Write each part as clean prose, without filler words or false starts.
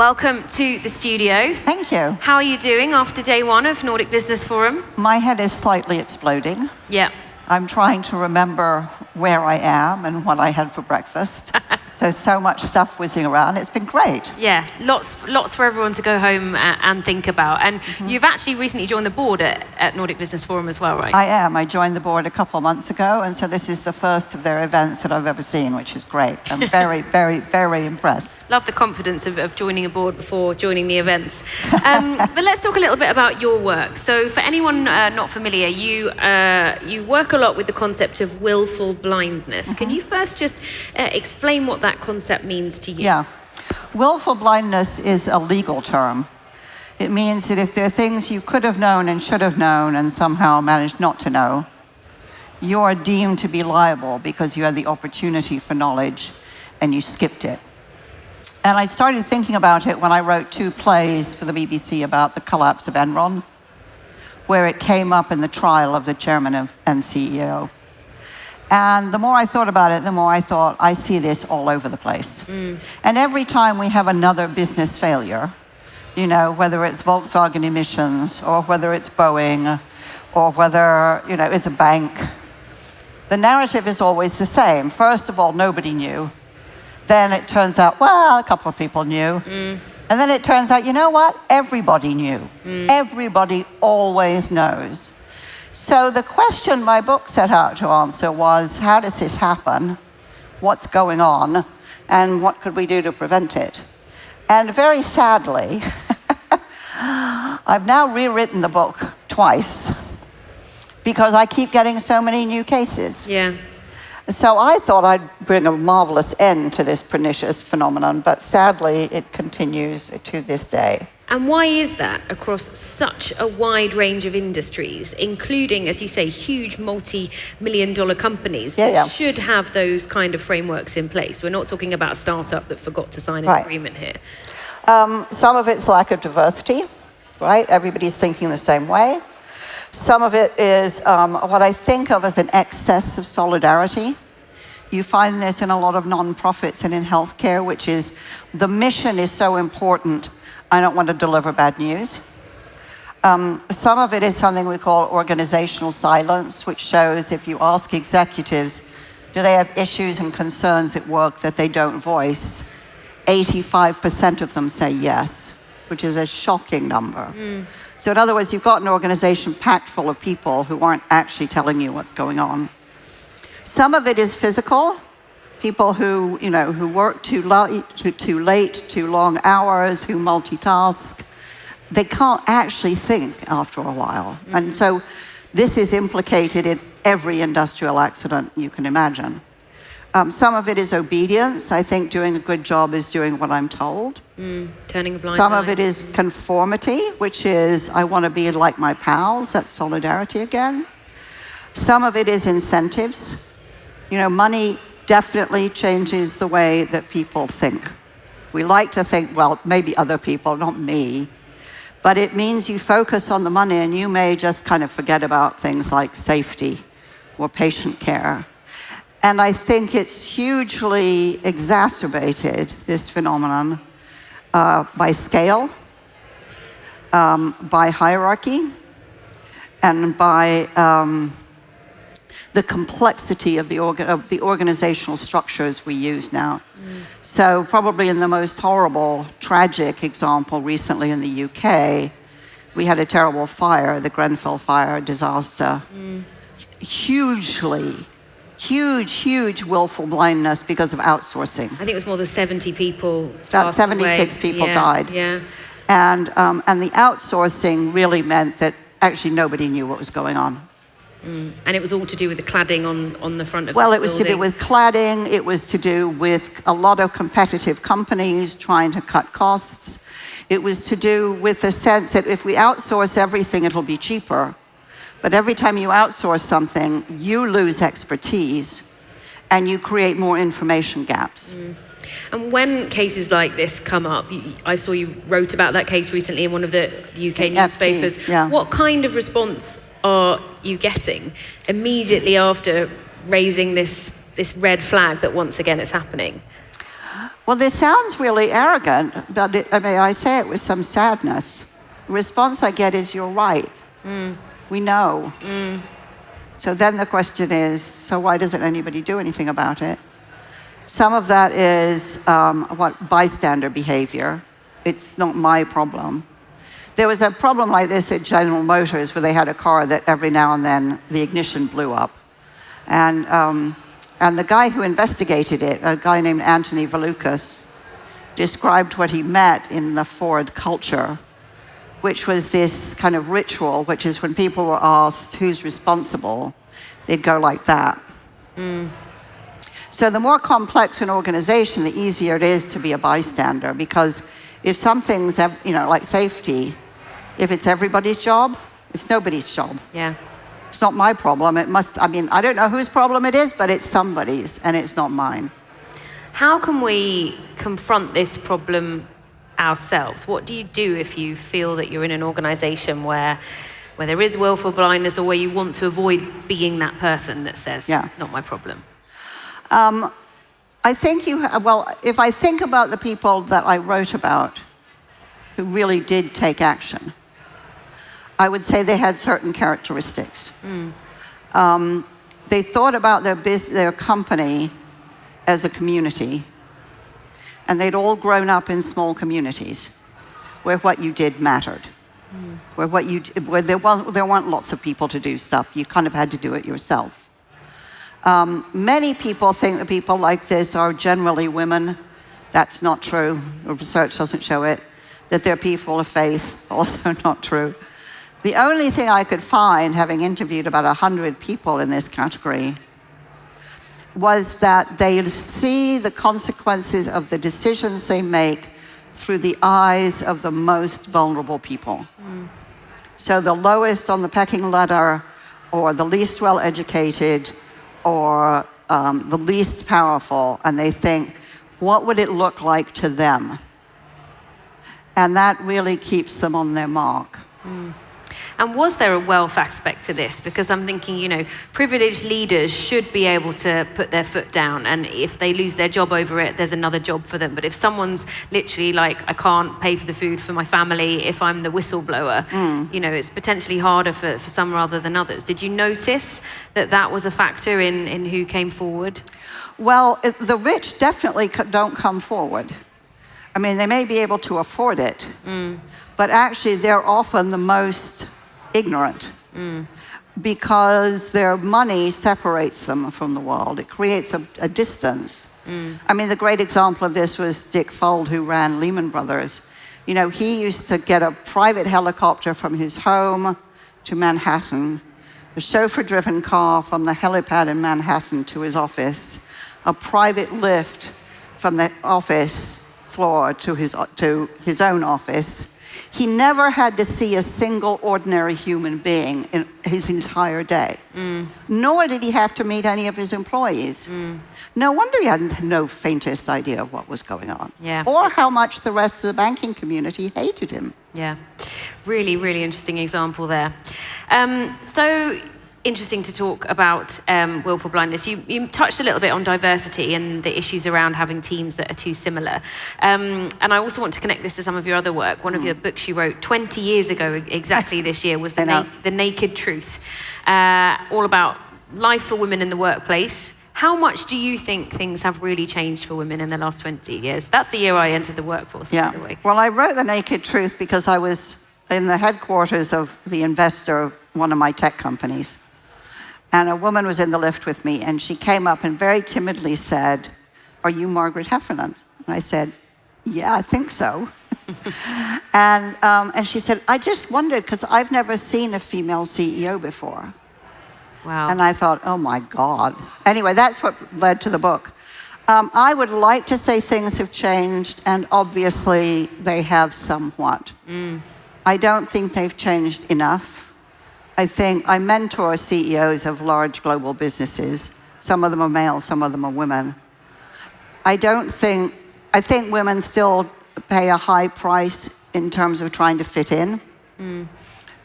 Welcome to the studio. Thank you. How are you doing after day one of Nordic Business Forum? My head is slightly exploding. Yeah. I'm trying to remember where I am and what I had for breakfast. So much stuff whizzing around. It's been great. Yeah, lots for everyone to go home and think about. And you've actually recently joined the board at Nordic Business Forum as well, right? I am. I joined the board a couple of months ago, and so this is the first of their events that I've ever seen, which is great. I'm very, very, very impressed. Love the confidence of joining a board before joining the events. But let's talk a little bit about your work. So for anyone not familiar, you work a lot with the concept of willful blindness. Can you first just explain what that concept means to you? Yeah. Willful blindness is a legal term. It means that if there are things you could have known and should have known and somehow managed not to know, you are deemed to be liable because you had the opportunity for knowledge and you skipped it. And I started thinking about it when I wrote 2 plays for the BBC about the collapse of Enron, where it came up in the trial of the chairman and CEO. And the more I thought about it, the more I thought, I see this all over the place. And every time we have another business failure, you know, whether it's Volkswagen emissions, or whether it's Boeing, or whether, you know, it's a bank, the narrative is always the same. First of all, nobody knew. Then it turns out, well, a couple of people knew. And then it turns out, you know what? Everybody knew. Everybody always knows. So the question my book set out to answer was, how does this happen? What's going on? And what could we do to prevent it? And very sadly, I've now rewritten the book twice because I keep getting so many new cases. Yeah. So I thought I'd bring a marvelous end to this pernicious phenomenon, but sadly it continues to this day. And why is that across such a wide range of industries, including, as you say, huge multi-million-dollar companies that should have those kind of frameworks in place? We're not talking about a startup that forgot to sign an agreement here. Some of it's lack of diversity, right? Everybody's thinking the same way. Some of it is what I think of as an excess of solidarity. You find this in a lot of nonprofits and in healthcare, which is the mission is so important, I don't want to deliver bad news. Some of it is something we call organizational silence, which shows if you ask executives, do they have issues and concerns at work that they don't voice, 85% of them say yes, which is a shocking number. So in other words, you've got an organization packed full of people who aren't actually telling you what's going on. Some of it is physical. People who, you know, who work too late, too long hours, who multitask, they can't actually think after a while. And so this is implicated in every industrial accident you can imagine. Some of it is obedience. I think doing a good job is doing what I'm told. Turning a blind Some eye. of it is conformity, which is I want to be like my pals. That's solidarity again. Some of it is incentives. You know, money definitely changes the way that people think. We like to think, well, maybe other people, not me. But it means you focus on the money and you may just kind of forget about things like safety or patient care. And I think it's hugely exacerbated, this phenomenon, by scale, by hierarchy, and by the complexity of the organizational structures we use now. So probably in the most horrible, tragic example recently in the UK, we had a terrible fire, the Grenfell fire disaster. Huge willful blindness because of outsourcing. I think it was more than 70 people. About 76 people died. Yeah. And the outsourcing really meant that actually nobody knew what was going on. And it was all to do with the cladding on the front of the building. Well, it was to do with cladding. It was to do with a lot of competitive companies trying to cut costs. It was to do with the sense that if we outsource everything, it'll be cheaper. But every time you outsource something, you lose expertise and you create more information gaps. And when cases like this come up, I saw you wrote about that case recently in one of the UK newspapers. Yeah. What kind of response are you getting immediately after raising this red flag that once again it's happening? Well, this sounds really arrogant, but I say it with some sadness. The response I get is, you're right. We know. So then the question is, so why doesn't anybody do anything about it? Some of that is bystander behavior. It's not my problem. There was a problem like this at General Motors where they had a car that every now and then the ignition blew up. And the guy who investigated it, a guy named Anthony Valukas, described what he met in the Ford culture, which was this kind of ritual, which is when people were asked who's responsible, they'd go like that. So the more complex an organization, the easier it is to be a bystander, because if something's, like safety, if it's everybody's job, it's nobody's job. Yeah. It's not my problem. I don't know whose problem it is, but it's somebody's, and it's not mine. How can we confront this problem ourselves? What do you do if you feel that you're in an organization where there is willful blindness, or where you want to avoid being that person that says, not my problem? I think if I think about the people that I wrote about who really did take action, I would say they had certain characteristics. They thought about their company as a community, and they'd all grown up in small communities where what you did mattered, where there weren't lots of people to do stuff. You kind of had to do it yourself. Many people think that people like this are generally women. That's not true. The research doesn't show it. That they're people of faith, also not true. The only thing I could find, having interviewed about 100 people in this category, was that they see the consequences of the decisions they make through the eyes of the most vulnerable people. So the lowest on the pecking ladder, or the least well-educated, or the least powerful, and they think, what would it look like to them? And that really keeps them on their mark. And was there a wealth aspect to this? Because I'm thinking, privileged leaders should be able to put their foot down, and if they lose their job over it, there's another job for them. But if someone's literally like, I can't pay for the food for my family if I'm the whistleblower, it's potentially harder for some rather than others. Did you notice that was a factor in who came forward? Well, the rich definitely don't come forward. I mean, they may be able to afford it, but actually they're often the most ignorant because their money separates them from the world. It creates a distance. I mean, the great example of this was Dick Fuld, who ran Lehman Brothers. He used to get a private helicopter from his home to Manhattan, a chauffeur-driven car from the helipad in Manhattan to his office, a private lift from the office floor to his own office. He never had to see a single ordinary human being in his entire day. Nor did he have to meet any of his employees. No wonder he had no faintest idea of what was going on. Or how much the rest of the banking community hated him. Yeah, really, really interesting example there. So interesting to talk about willful blindness. You touched a little bit on diversity and the issues around having teams that are too similar. And I also want to connect this to some of your other work. One of your books you wrote 20 years ago, exactly this year, was The Naked Truth, all about life for women in the workplace. How much do you think things have really changed for women in the last 20 years? That's the year I entered the workforce, by the way. Well, I wrote The Naked Truth because I was in the headquarters of the investor of one of my tech companies. And a woman was in the lift with me, and she came up and very timidly said, "Are you Margareth Heffernan?" And I said, "Yeah, I think so." And she said, "I just wondered, because I've never seen a female CEO before." Wow. And I thought, oh my God. Anyway, that's what led to the book. I would like to say things have changed, and obviously they have somewhat. I don't think they've changed enough. I think I mentor CEOs of large global businesses. Some of them are male, some of them are women. I think women still pay a high price in terms of trying to fit in,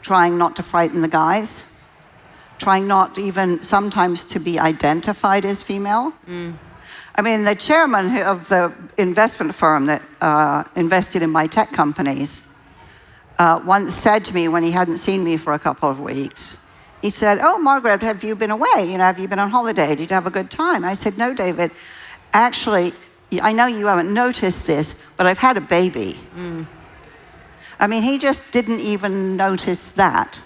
trying not to frighten the guys, trying not even sometimes to be identified as female. I mean, the chairman of the investment firm that invested in my tech companies once said to me when he hadn't seen me for a couple of weeks, he said, "Oh, Margaret, have you been away? You know, have you been on holiday? Did you have a good time?" I said, "No, David, actually, I know you haven't noticed this, but I've had a baby." I mean, he just didn't even notice that.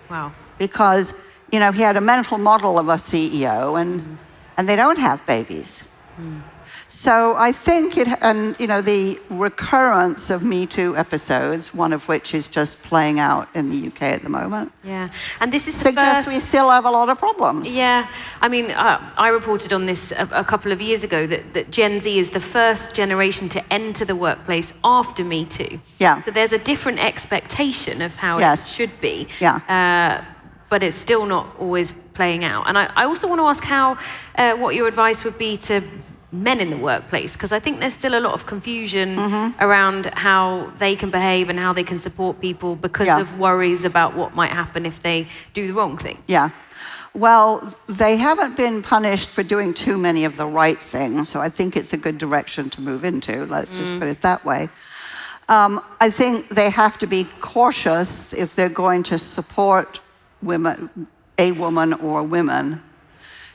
Wow. Because, you know, he had a mental model of a CEO, and they don't have babies. So I think the recurrence of Me Too episodes, one of which is just playing out in the UK at the moment. Yeah, and this is suggests we still have a lot of problems. Yeah, I mean, I reported on this a couple of years ago that Gen Z is the first generation to enter the workplace after Me Too. Yeah. So there's a different expectation of how Yes. it should be. Yeah. But it's still not always playing out. And I also want to ask what your advice would be to men in the workplace, because I think there's still a lot of confusion around how they can behave and how they can support people because of worries about what might happen if they do the wrong thing. Yeah. Well, they haven't been punished for doing too many of the right things, so I think it's a good direction to move into. Let's just put it that way. I think they have to be cautious if they're going to support women, a woman or women,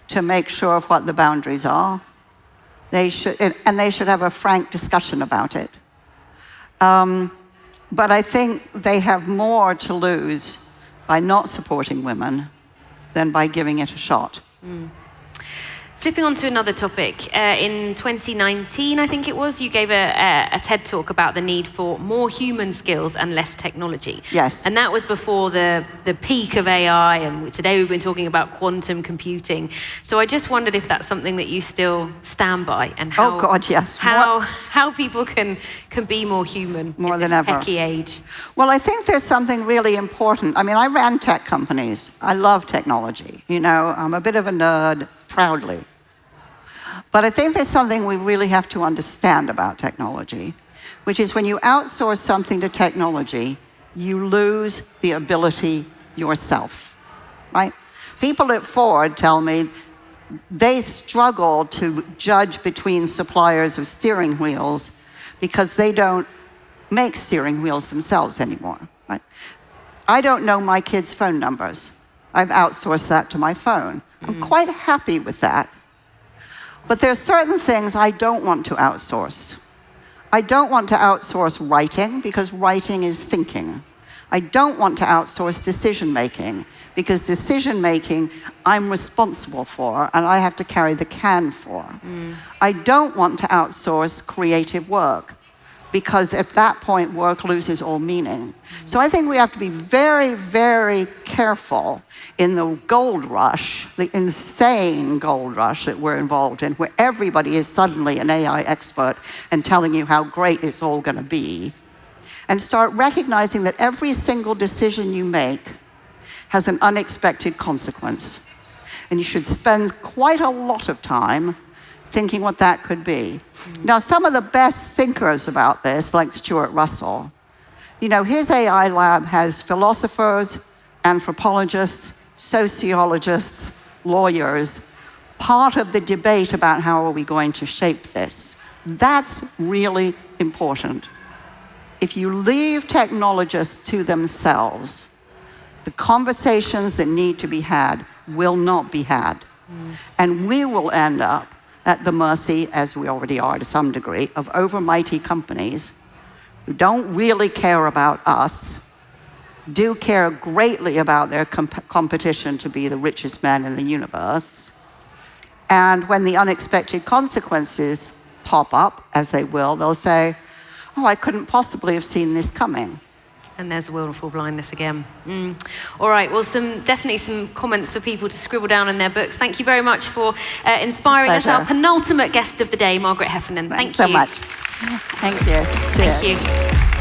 to make sure of what the boundaries are. They should have a frank discussion about it. But I think they have more to lose by not supporting women than by giving it a shot. Flipping on to another topic, in 2019, I think it was, you gave a TED talk about the need for more human skills and less technology. Yes. And that was before the peak of AI, and today we've been talking about quantum computing. So I just wondered if that's something that you still stand by, and how, oh God, yes. how people can be more human more in than this ever. techie age. Well, I think there's something really important. I mean, I ran tech companies. I love technology. You know, I'm a bit of a nerd, proudly. But I think there's something we really have to understand about technology, which is when you outsource something to technology, you lose the ability yourself, right? People at Ford tell me they struggle to judge between suppliers of steering wheels because they don't make steering wheels themselves anymore, right? I don't know my kids' phone numbers. I've outsourced that to my phone. I'm quite happy with that. But there are certain things I don't want to outsource. I don't want to outsource writing because writing is thinking. I don't want to outsource decision-making because decision-making I'm responsible for and I have to carry the can for. I don't want to outsource creative work because at that point work loses all meaning. So I think we have to be very, very careful in the gold rush, the insane gold rush that we're involved in, where everybody is suddenly an AI expert and telling you how great it's all going to be, and start recognizing that every single decision you make has an unexpected consequence. And you should spend quite a lot of time thinking what that could be. Now, some of the best thinkers about this, like Stuart Russell, you know, his AI lab has philosophers, anthropologists, sociologists, lawyers, part of the debate about how are we going to shape this. That's really important. If you leave technologists to themselves, the conversations that need to be had will not be had. And we will end up at the mercy, as we already are to some degree, of overmighty companies who don't really care about us, do care greatly about their competition to be the richest man in the universe. And when the unexpected consequences pop up, as they will, they'll say, oh, I couldn't possibly have seen this coming. And there's willful blindness again. All right, well, definitely some comments for people to scribble down in their books. Thank you very much for inspiring us. Our penultimate guest of the day, Margaret Heffernan. Thanks so much. Thank you. Thank you.